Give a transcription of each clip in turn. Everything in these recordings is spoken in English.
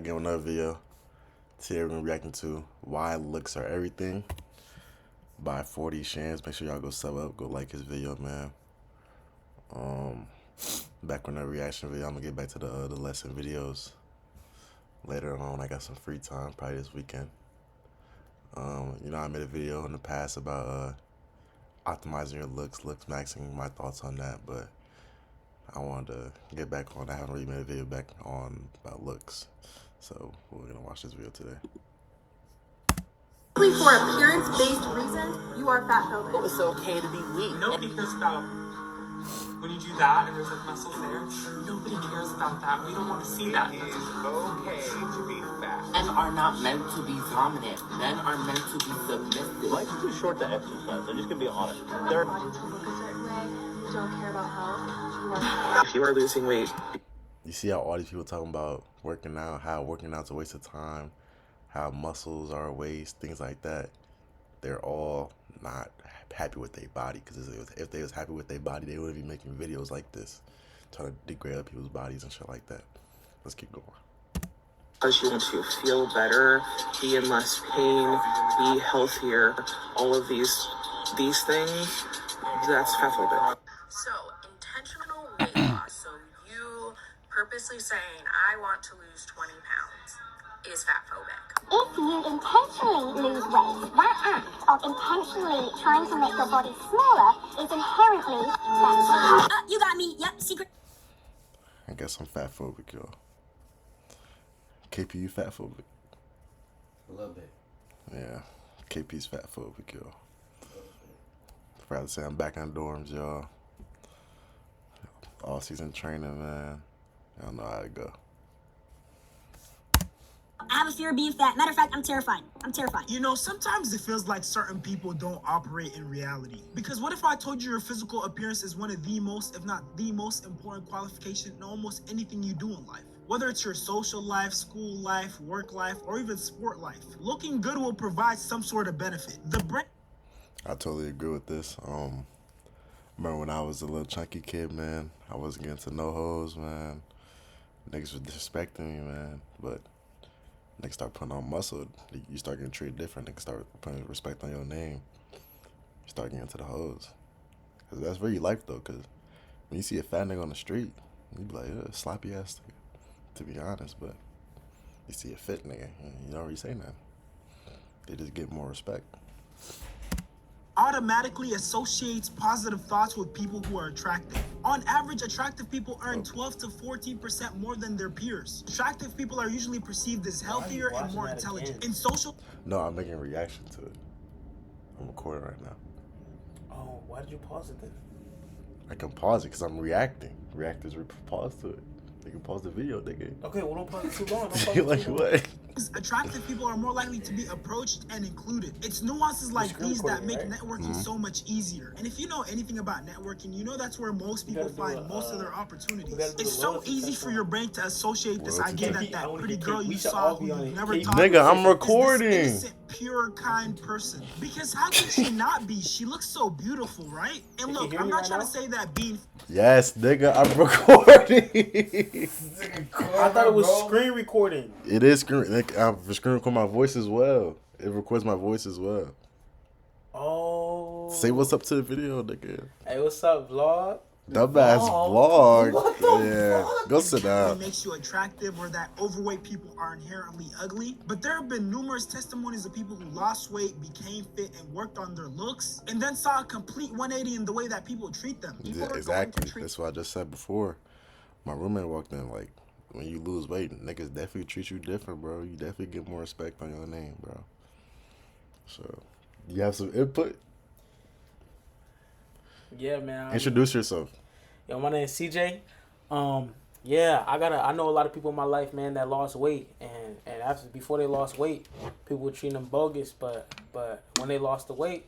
again with another video. Today we're gonna be reacting to Why Looks Are Everything by 40 Shans. Make sure y'all go sub up, go like his video, man. Back with another reaction video. I'm gonna get back to the lesson videos later on. I got some free time, probably this weekend. You know, I made a video in the past about optimizing your looks maxing, my thoughts on that, but I wanted to get back on. I haven't really made a video back on about looks, so we're gonna watch this video today. For appearance-based reasons, you are fatphobic. Oh, it's okay to be weak. Nobody cares about when you do that and there's like muscles there. Nobody cares about that. We don't want to see that. It is okay to be fat. Men are not meant to be dominant. Men are meant to be submissive. Life's too short to exercise. I'm just gonna be honest. Your body to look a certain way. You don't care about health. If you are losing weight, You see how all these people talking about working out, how working out's a waste of time, how muscles are a waste, things like that. They're all not happy with their body, because if they was happy with their body, they wouldn't be making videos like this, trying to degrade other people's bodies and shit like that. Let's keep going. because you want to feel better, be in less pain, be healthier, all of these things, that's fatphobic. So, intentional weight loss. So, you purposely saying, I want to lose 20 pounds is fatphobic. If you intentionally lose weight, that act of intentionally trying to make your body smaller is inherently fatphobic. You got me. Yep, secret. I guess I'm fatphobic, y'all. KP, you fatphobic? A little bit. Yeah, KP's fatphobic, y'all. Proud to say I'm back in the dorms, y'all. All season training, man. Y'all know how it go. I have a fear of being fat. Matter of fact, I'm terrified. You know, sometimes it feels like certain people don't operate in reality. Because what if I told you your physical appearance is one of the most, if not the most important qualification in almost anything you do in life? Whether it's your social life, school life, work life, or even sport life, looking good will provide some sort of benefit. I totally agree with this. Remember when I was a little chunky kid, man, I wasn't getting to no hoes, man. Niggas was disrespecting me, man. But niggas start putting on muscle, you start getting treated different. Niggas start putting respect on your name. You start getting to the hoes. Cause that's really life though, cause when you see a fat nigga on the street, you be like, sloppy ass nigga, to be honest. But you see a fit nigga, you don't really say nothing. They just get more respect. Automatically associates positive thoughts with people who are attractive. On average, attractive people earn 12 to 14% more than their peers. Attractive people are usually perceived as healthier and more intelligent. In social... No, I'm making a reaction to it. I'm recording right now. Oh, why did you pause it then? I can pause it because I'm reacting. Reactors pause to it. They can pause the video, nigga. Okay, well, don't pause it too long. Like what? Attractive people are more likely to be approached and included. It's nuances like these that make networking so much easier. And if you know anything about networking, you know that's where most people find most of their opportunities. It's so easy for your brain to associate this idea that that pretty girl you saw who you never talked to nigga, I'm recording. Is this innocent, pure, kind person. Because how can she not be? She looks so beautiful, right? And look, I'm not trying to say that being... Yes, nigga, I'm recording. I thought it was screen recording. It is screen. I screen record my voice as well. It records my voice as well. Oh. Say what's up to the video, nigga. Hey, what's up, vlog? Dumbass vlog. What the fuck? Go sit down. It makes you attractive, or that overweight people are inherently ugly. But there have been numerous testimonies of people who lost weight, became fit, and worked on their looks, and then saw a complete 180 in the way that people treat them. Yeah, exactly. That's what I just said before. My roommate walked in like, when you lose weight, niggas definitely treat you different, bro. You definitely get more respect on your name, bro. So, you have some input? Yeah, man. Introduce yourself. Yo, my name is CJ. Yeah, I know a lot of people in my life, man, that lost weight, and before they lost weight, people were treating them bogus, but when they lost the weight,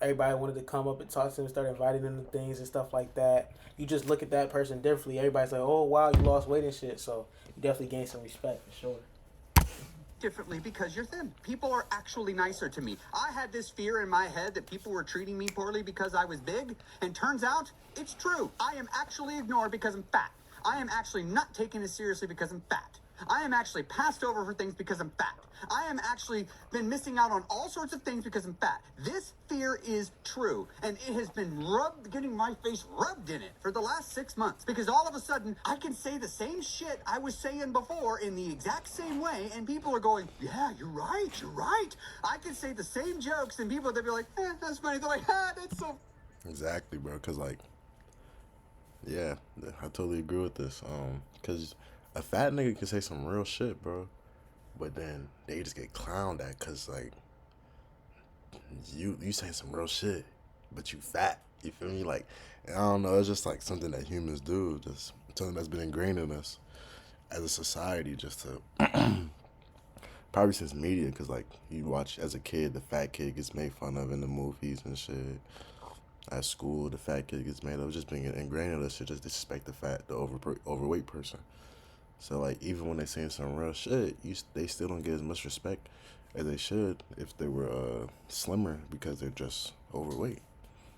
everybody wanted to come up and talk to them, start inviting them to things and stuff like that. You just look at that person differently. Everybody's like, oh, wow, you lost weight and shit. So you definitely gain some respect for sure. Differently because you're thin. People are actually nicer to me. I had this fear in my head that people were treating me poorly because I was big, and turns out it's true. I am actually ignored because I'm fat. I am actually not taken as seriously because I'm fat. I am actually passed over for things because I'm fat. I am actually been missing out on all sorts of things because I'm fat. This fear is true, and it has been getting my face rubbed in it for the last 6 months, because all of a sudden I can say the same shit I was saying before in the exact same way, and people are going, yeah, you're right. I can say the same jokes, and people, they'll be like, that's funny. They're like, that's so... Exactly, bro, because, like, yeah, I totally agree with this. Because a fat nigga can say some real shit, bro, but then they just get clowned at because, like, you saying some real shit, but you fat. You feel me? Like, I don't know. It's just like something that humans do. Just something that's been ingrained in us as a society. Just to probably since media, because like you watch as a kid, the fat kid gets made fun of in the movies and shit. At school, the fat kid gets made of. Just being ingrained in us to just disrespect the overweight person. So like even when they saying some real shit, they still don't get as much respect as they should if they were slimmer, because they're just overweight.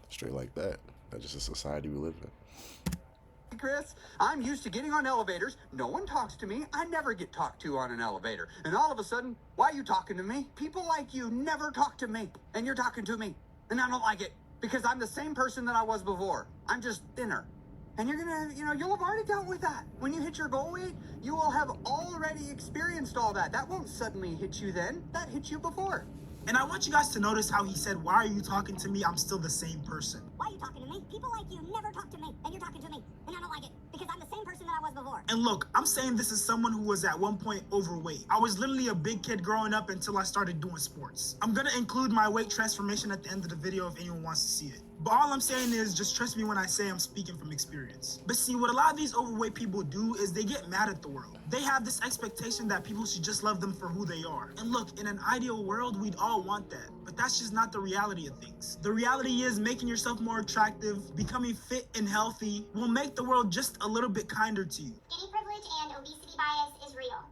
Straight like that. That's just a society we live in. Chris, I'm used to getting on elevators. No one talks to me. I never get talked to on an elevator. And all of a sudden, why are you talking to me? People like you never talk to me. And you're talking to me. And I don't like it. Because I'm the same person that I was before. I'm just thinner. And you're gonna, you'll have already dealt with that. When you hit your goal weight, you will have already experienced all that. That won't suddenly hit you then. That hit you before. And I want you guys to notice how he said, why are you talking to me? I'm still the same person. Why are you talking to me? People like you never talk to me, and you're talking to me, and I don't like it, because I'm the same person that I was before. And look, I'm saying this is someone who was at one point overweight. I was literally a big kid growing up until I started doing sports. I'm gonna include my weight transformation at the end of the video if anyone wants to see it. But all I'm saying is, just trust me when I say I'm speaking from experience. But see, what a lot of these overweight people do is they get mad at the world. They have this expectation that people should just love them for who they are. And look, in an ideal world, we'd all want that. But that's just not the reality of things. The reality is making yourself more attractive, becoming fit and healthy will make the world just a little bit kinder to you. Skinny privilege and obesity bias is real.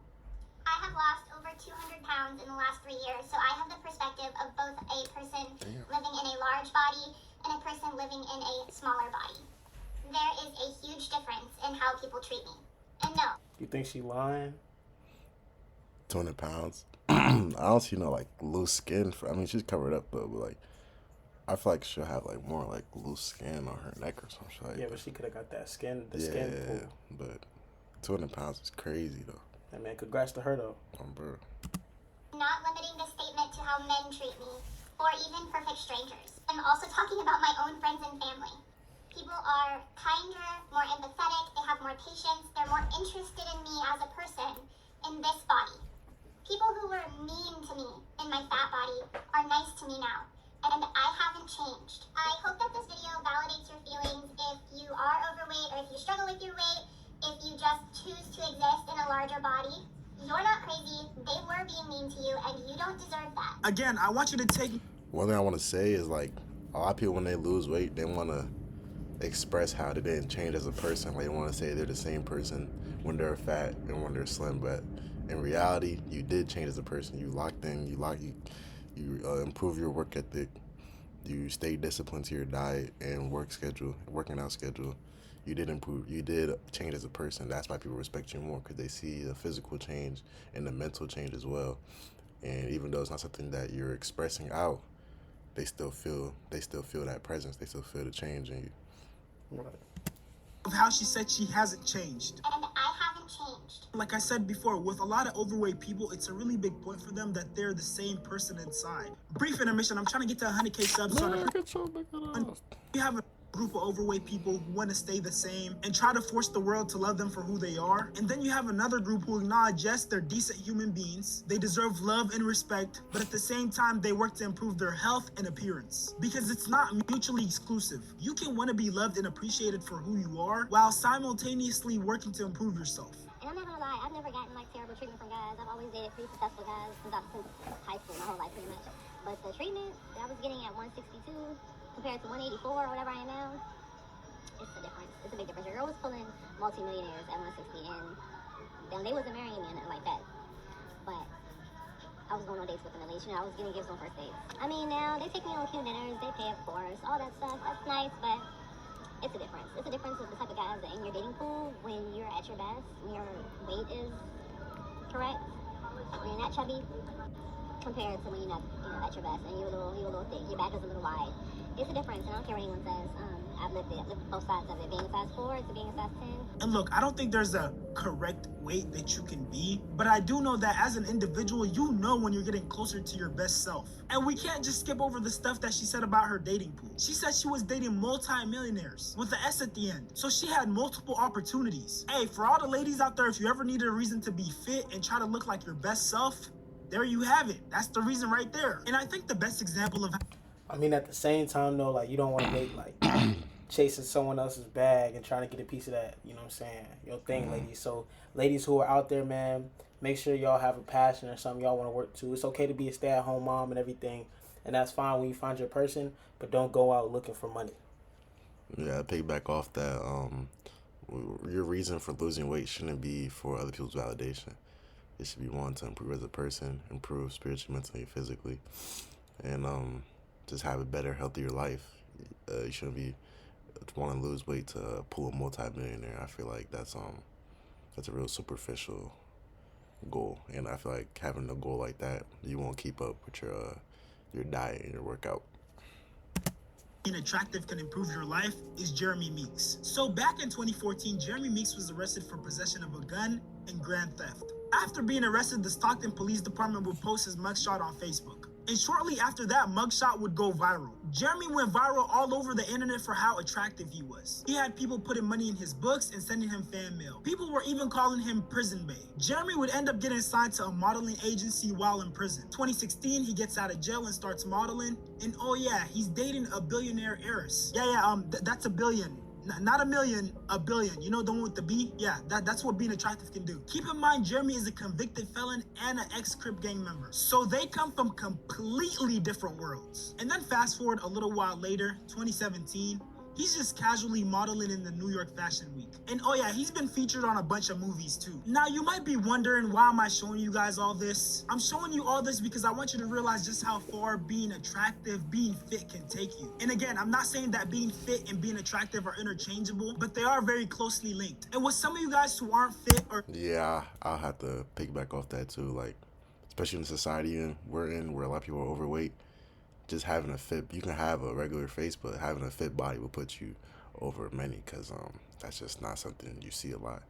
I have lost over 200 pounds in the last 3 years, so I have the perspective of both a person living in a large body and a person living in a smaller body. There is a huge difference in how people treat me. And no. You think she lying? 200 pounds. I don't see no like loose skin. I mean, she's covered up though, but like I feel like she'll have like more like loose skin on her neck or something like that. Yeah, but she could have got that skin, the yeah, skin pool. But 200 pounds is crazy though. Hey man, congrats to her though. Bro. Not limiting this statement to how men treat me, or even perfect strangers. I'm also talking about my own friends and family. People are kinder, more empathetic, they have more patience, they're more interested in me as a person in this body. People who were mean to me in my fat body are nice to me now, and I haven't changed. I hope that this video validates your feelings if you are overweight, or if you struggle with your weight, if you just choose to exist in a larger body. You're not crazy, they were being mean to you, and you don't deserve that. Again, I want you to take... One thing I want to say is like a lot of people when they lose weight, they want to express how they didn't change as a person. Like, they want to say they're the same person when they're fat and when they're slim, but in reality, you did change as a person. You locked in, you improve your work ethic, you stay disciplined to your diet and working out schedule. You did improve, you did change as a person. That's why people respect you more, because they see the physical change and the mental change as well. And even though it's not something that you're expressing out, they still feel that presence. They still feel the change in you. Right. Of how she said she hasn't changed. And I haven't changed. Like I said before, with a lot of overweight people, it's a really big point for them that they're the same person inside. Brief intermission. I'm trying to get to 100K subs. We have a group of overweight people who want to stay the same and try to force the world to love them for who they are. And then you have another group who acknowledge, yes, they're decent human beings. They deserve love and respect, but at the same time, they work to improve their health and appearance. Because it's not mutually exclusive. You can want to be loved and appreciated for who you are while simultaneously working to improve yourself. And I'm not gonna lie, I've never gotten like terrible treatment from guys. I've always dated pretty successful guys since high school, my whole life pretty much. But the treatment that I was getting at 162 compared to 184 or whatever I am now, it's a difference. It's a big difference. Your girl was pulling multi-millionaires at 160, and they wasn't marrying me or nothing like that. But I was going on dates with them at least. You know, I was getting gifts on first dates. I mean, now they take me on cute dinners, they pay, of course, all that stuff. That's nice, but it's a difference. It's a difference with the type of guys that in your dating pool when you're at your best, when your weight is correct? When you're not chubby, compared to when you're not, at your best, and you're a little thick, your back is a little wide. It's a difference, and I don't care what anyone says. I've lived it. I've lived both sides of it, being a size 4 to being a size 10. And look, I don't think there's a correct weight that you can be, but I do know that as an individual, you know when you're getting closer to your best self. And we can't just skip over the stuff that she said about her dating pool. She said she was dating multi-millionaires with the S at the end. So she had multiple opportunities. Hey, for all the ladies out there, if you ever needed a reason to be fit and try to look like your best self, there you have it. That's the reason right there. And I think the best example of... I mean, at the same time, though, like, you don't want to make, like, chasing someone else's bag and trying to get a piece of that, you know what I'm saying, your thing, ladies. So, ladies who are out there, man, make sure y'all have a passion or something y'all want to work to. It's okay to be a stay-at-home mom and everything, and that's fine when you find your person, but don't go out looking for money. Yeah, piggyback off that, your reason for losing weight shouldn't be for other people's validation. It should be one, to improve as a person, improve spiritually, mentally, and physically, and just have a better, healthier life. You shouldn't be want to lose weight to pull a multi-millionaire. I feel like that's a real superficial goal, and I feel like having a goal like that, you won't keep up with your diet and your workout. Being attractive can improve your life is Jeremy Meeks. So back in 2014, Jeremy Meeks was arrested for possession of a gun and grand theft. After being arrested, the Stockton Police Department would post his mugshot on Facebook. And shortly after that, mugshot would go viral. Jeremy went viral all over the internet for how attractive he was. He had people putting money in his books and sending him fan mail. People were even calling him Prison Bae. Jeremy would end up getting signed to a modeling agency while in prison. 2016, he gets out of jail and starts modeling. And oh yeah, he's dating a billionaire heiress. That's a billion. Not a million, a billion. You know the one with the B? Yeah, that's what being attractive can do. Keep in mind, Jeremy is a convicted felon and an ex-Crip gang member. So they come from completely different worlds. And then fast forward a little while later, 2017, he's just casually modeling in the New York Fashion Week. And oh yeah, he's been featured on a bunch of movies too. Now you might be wondering, why am I showing you guys all this? I'm showing you all this because I want you to realize just how far being attractive, being fit can take you. And again, I'm not saying that being fit and being attractive are interchangeable, but they are very closely linked. And with some of you guys who aren't fit or... Yeah, I'll have to piggyback off that too. Like, especially in the society we're in, where a lot of people are overweight, just having a fit, you can have a regular face, but having a fit body will put you over many, because that's just not something you see a lot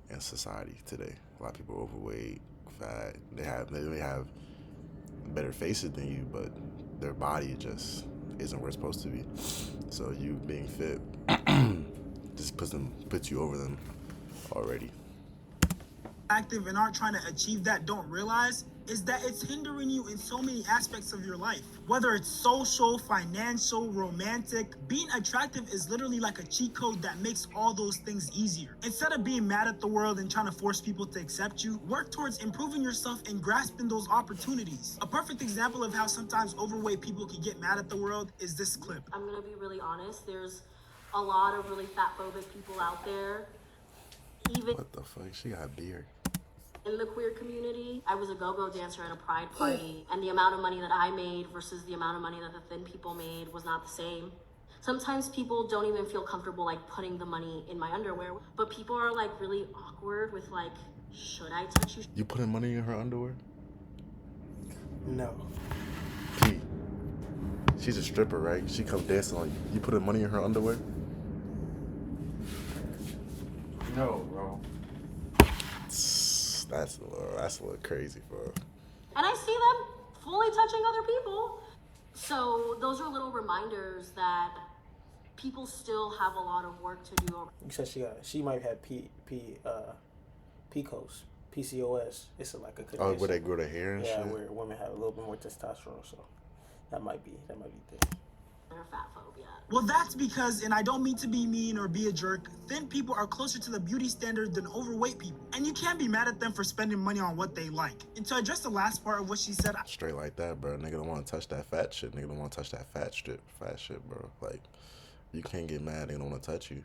in society today. A lot of people are overweight, fat. They may have better faces than you, but their body just isn't where it's supposed to be. So you being fit just puts you over them already. Active and aren't trying to achieve that don't realize is that it's hindering you in so many aspects of your life. Whether it's social, financial, romantic, being attractive is literally like a cheat code that makes all those things easier. Instead of being mad at the world and trying to force people to accept you, work towards improving yourself and grasping those opportunities. A perfect example of how sometimes overweight people can get mad at the world is this clip. I'm gonna be really honest, there's a lot of really fatphobic people out there. Even What the fuck? She got a beard. in the queer community, I was a go-go dancer at a pride party, and the amount of money that I made versus the amount of money that the thin people made was not the same. Sometimes people don't even feel comfortable like putting the money in my underwear, but people are like really awkward with like, should I touch you? You putting money in her underwear? No. P. She's a stripper, right? She come dancing on you. You putting money in her underwear? No, bro. That's a little crazy, bro. And I see them fully touching other people. So those are little reminders that people still have a lot of work to do. You said she might have PCOS, PCOS. It's like a condition. Oh, where they grow their hair and shit? Yeah, where women have a little bit more testosterone, so that might be thing. Their fatphobia. Well, that's because, and I don't mean to be mean or be a jerk, thin people are closer to the beauty standard than overweight people. And you can't be mad at them for spending money on what they like. And to address the last part of what she said, Straight like that, bro. Nigga don't want to touch that fat shit. Nigga don't want to touch that fat shit, bro. Like, you can't get mad. They don't want to touch you.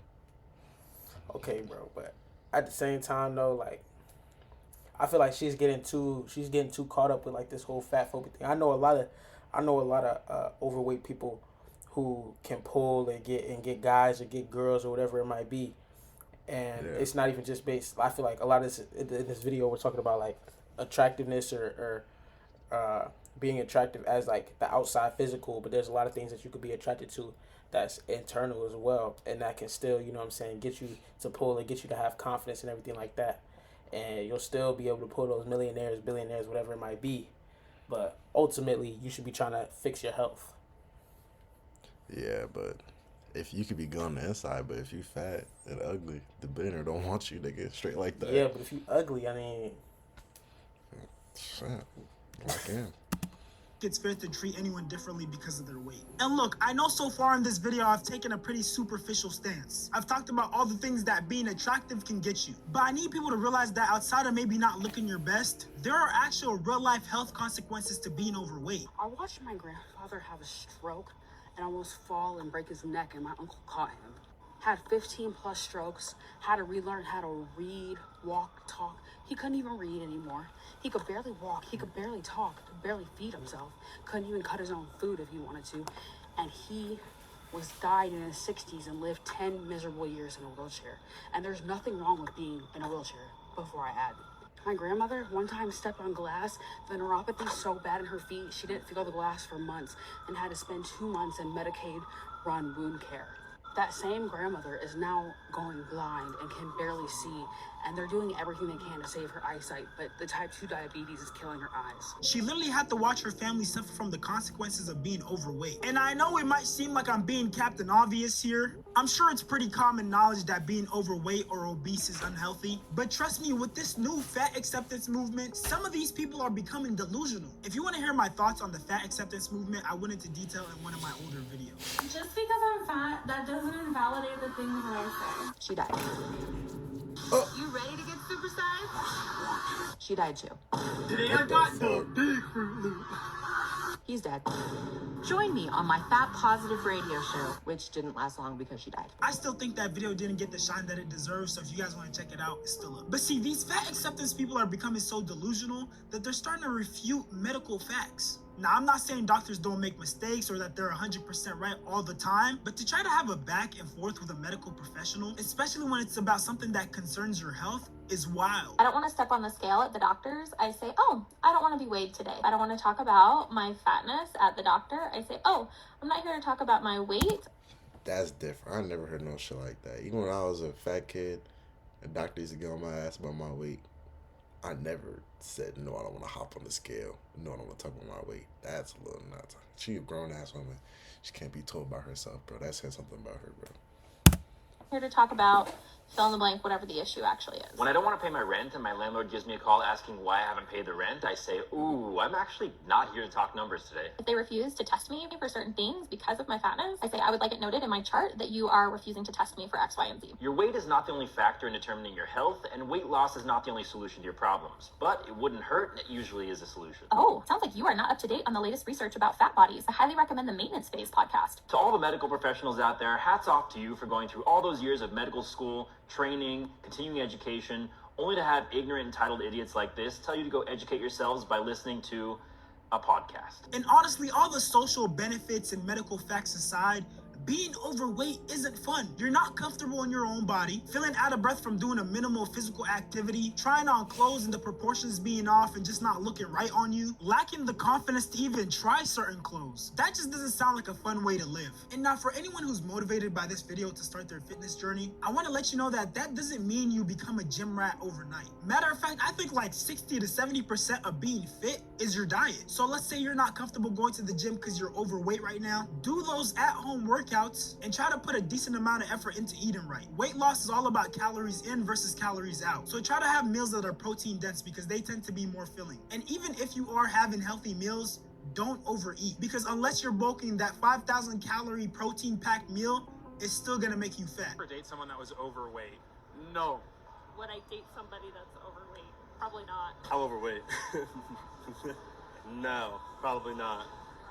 Okay, bro, but at the same time though, like, I feel like she's getting too caught up with like this whole fat phobia thing. I know a lot of overweight people who can pull and get guys or get girls or whatever it might be, and it's not even just based. I feel like a lot of this in this video we're talking about like attractiveness or being attractive as like the outside physical, but there's a lot of things that you could be attracted to that's internal as well, and that can still, you know what I'm saying, get you to pull and get you to have confidence and everything like that. And you'll still be able to pull those millionaires, billionaires, whatever it might be. But ultimately, you should be trying to fix your health. Yeah, but if you could be good on the inside, but if you fat and ugly, the billionaire don't want you, nigga, straight like that. Yeah, but if you ugly, I mean, shit, lock in. It's fair to treat anyone differently because of their weight. And look, I know so far in this video I've taken a pretty superficial stance. I've talked about all the things that being attractive can get you, but I need people to realize that outside of maybe not looking your best, there are actual real life health consequences to being overweight. I watched my grandfather have a stroke and almost fall and break his neck, and my uncle caught him. Had 15 plus strokes, had to relearn how to read, walk, talk. He couldn't even read anymore. He could barely walk, he could barely talk, could barely feed himself, couldn't even cut his own food if he wanted to. And he died in his 60s and lived 10 miserable years in a wheelchair. And there's nothing wrong with being in a wheelchair, before I add. My grandmother one time stepped on glass, the neuropathy so bad in her feet, she didn't feel the glass for months and had to spend 2 months in Medicaid-run wound care. That same grandmother is now going blind and can barely see, and they're doing everything they can to save her eyesight, but the type 2 diabetes is killing her eyes. She literally had to watch her family suffer from the consequences of being overweight. And I know it might seem like I'm being Captain Obvious here. I'm sure it's pretty common knowledge that being overweight or obese is unhealthy, but trust me, with this new fat acceptance movement, some of these people are becoming delusional. If you want to hear my thoughts on the fat acceptance movement, I went into detail in one of my older videos. Just because I'm fat, that doesn't invalidate the things that I say. She died. You ready to get supersized? She died too. Today I got the big Fruit Loop. He's dead. Join me on my Fat Positive radio show, which didn't last long because she died. I still think that video didn't get the shine that it deserves, so if you guys want to check it out, it's still up. But see, these fat acceptance people are becoming so delusional that they're starting to refute medical facts. Now, I'm not saying doctors don't make mistakes or that they're 100% right all the time, but to try to have a back and forth with a medical professional, especially when it's about something that concerns your health, is wild. I don't want to step on the scale at the doctor's. I say, oh, I don't want to be weighed today. I don't want to talk about my fatness at the doctor. I say, oh, I'm not here to talk about my weight. That's different. I never heard no shit like that. Even when I was a fat kid, a doctor used to get on my ass about my weight. I never said, no, I don't want to hop on the scale. No, I don't want to talk about my weight. That's a little nuts. She a grown-ass woman. She can't be told by herself, bro. That says something about her, bro. Here to talk about fill in the blank, whatever the issue actually is. When I don't want to pay my rent and my landlord gives me a call asking why I haven't paid the rent, I say, ooh, I'm actually not here to talk numbers today. If they refuse to test me for certain things because of my fatness, I say, I would like it noted in my chart that you are refusing to test me for X, Y, and Z. Your weight is not the only factor in determining your health, and weight loss is not the only solution to your problems. But it wouldn't hurt, and it usually is a solution. Oh, sounds like you are not up to date on the latest research about fat bodies. I highly recommend the Maintenance Phase podcast. To all the medical professionals out there, hats off to you for going through all those years of medical school, training, continuing education, only to have ignorant, entitled idiots like this tell you to go educate yourselves by listening to a podcast. And honestly, all the social benefits and medical facts aside, being overweight isn't fun. You're not comfortable in your own body, feeling out of breath from doing a minimal physical activity, trying on clothes and the proportions being off and just not looking right on you, lacking the confidence to even try certain clothes. That just doesn't sound like a fun way to live. And now for anyone who's motivated by this video to start their fitness journey, I want to let you know that that doesn't mean you become a gym rat overnight. Matter of fact, I think like 60 to 70% of being fit is your diet. So let's say you're not comfortable going to the gym because you're overweight right now, do those at-home workouts and try to put a decent amount of effort into eating right. Weight loss is all about calories in versus calories out. So try to have meals that are protein dense because they tend to be more filling. And even if you are having healthy meals, don't overeat, because unless you're bulking, that 5,000 calorie protein packed meal is still gonna make you fat. Or date someone that was overweight? No. Would I date somebody that's overweight? Probably not. How overweight? No, probably not.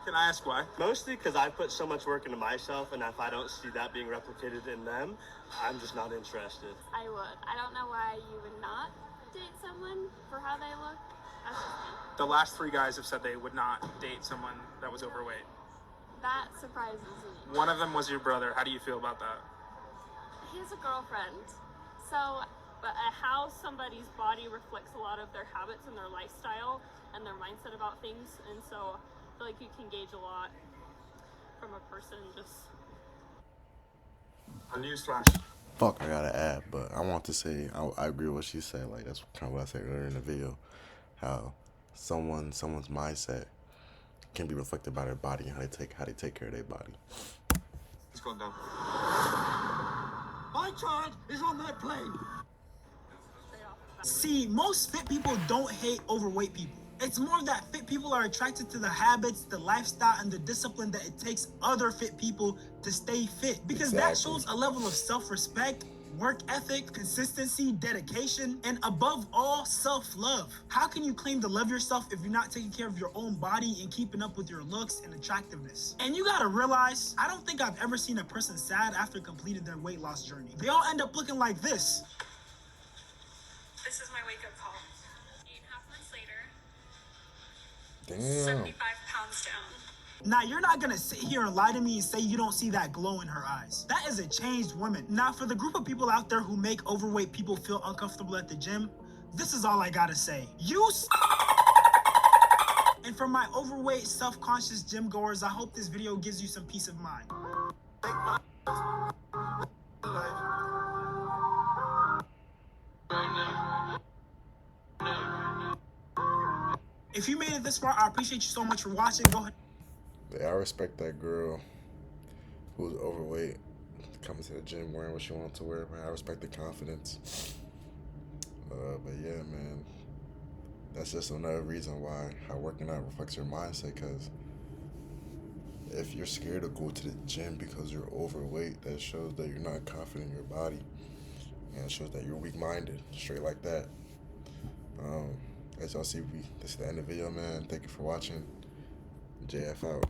Can I ask why? Mostly because I put so much work into myself, and if I don't see that being replicated in them, I'm just not interested. I would. I don't know why you would not date someone for how they look. That's just me. The last 3 guys have said they would not date someone that was overweight. That surprises me. One of them was your brother. How do you feel about that? He has a girlfriend, so but how somebody's body reflects a lot of their habits and their lifestyle and their mindset about things. And so I feel like you can gauge a lot from a person just. A newsflash. Fuck, I gotta add, but I want to say I agree with what she said. Like that's kind of what I said earlier in the video, how someone's mindset can be reflected by their body and how they take care of their body. He's gone down. My child is on that plane. See, most fit people don't hate overweight people. It's more that fit people are attracted to the habits, the lifestyle, and the discipline that it takes other fit people to stay fit. Because that shows a level of self-respect, work ethic, consistency, dedication, and above all, self-love. How can you claim to love yourself if you're not taking care of your own body and keeping up with your looks and attractiveness? And you gotta realize, I don't think I've ever seen a person sad after completing their weight loss journey. They all end up looking like this. This is my wake-up call. 8.5 months later, Damn. 75 pounds down. Now, you're not gonna sit here and lie to me and say you don't see that glow in her eyes. That is a changed woman. Now, for the group of people out there who make overweight people feel uncomfortable at the gym, this is all I gotta say. And for my overweight, self-conscious gym goers, I hope this video gives you some peace of mind. If you made it this far, I appreciate you so much for watching. Go ahead. Yeah, I respect that girl who's overweight coming to the gym wearing what she wants to wear, man. I respect the confidence. But yeah, man, that's just another reason why how working out reflects your mindset. Because if you're scared to go to the gym because you're overweight, that shows that you're not confident in your body, and it shows that you're weak-minded, straight like that. As y'all see, this is the end of the video, man. Thank you for watching. JF out.